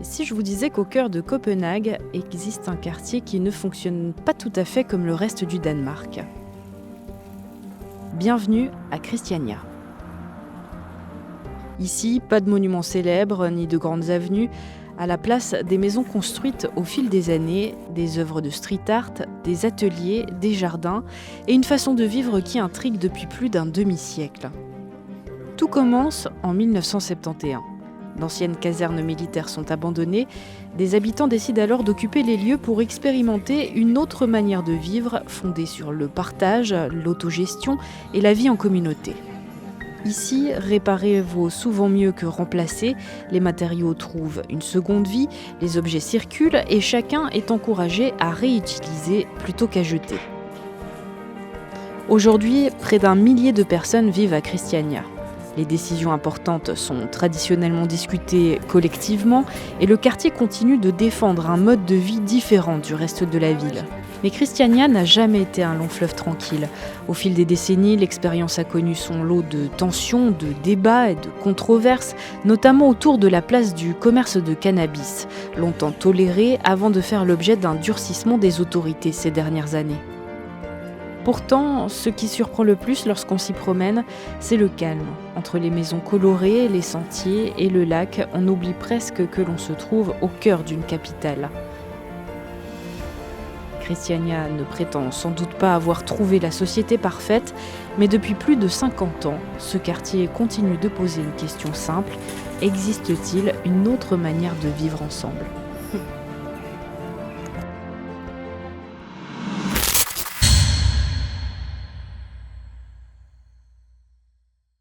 Si je vous disais qu'au cœur de Copenhague existe un quartier qui ne fonctionne pas tout à fait comme le reste du Danemark. Bienvenue à Christiania. Ici, pas de monuments célèbres ni de grandes avenues. À la place, des maisons construites au fil des années, des œuvres de street art, des ateliers, des jardins et une façon de vivre qui intrigue depuis plus d'un demi-siècle. Tout commence en 1971. D'anciennes casernes militaires sont abandonnées. Des habitants décident alors d'occuper les lieux pour expérimenter une autre manière de vivre fondée sur le partage, l'autogestion et la vie en communauté. Ici, réparer vaut souvent mieux que remplacer. Les matériaux trouvent une seconde vie, les objets circulent et chacun est encouragé à réutiliser plutôt qu'à jeter. Aujourd'hui, près d'1 millier de personnes vivent à Christiania. Les décisions importantes sont traditionnellement discutées collectivement et le quartier continue de défendre un mode de vie différent du reste de la ville. Mais Christiania n'a jamais été un long fleuve tranquille. Au fil des décennies, l'expérience a connu son lot de tensions, de débats et de controverses, notamment autour de la place du commerce de cannabis, longtemps toléré avant de faire l'objet d'un durcissement des autorités ces dernières années. Pourtant, ce qui surprend le plus lorsqu'on s'y promène, c'est le calme. Entre les maisons colorées, les sentiers et le lac, on oublie presque que l'on se trouve au cœur d'une capitale. Christiania ne prétend sans doute pas avoir trouvé la société parfaite, mais depuis plus de 50 ans, ce quartier continue de poser une question simple : existe-t-il une autre manière de vivre ensemble ?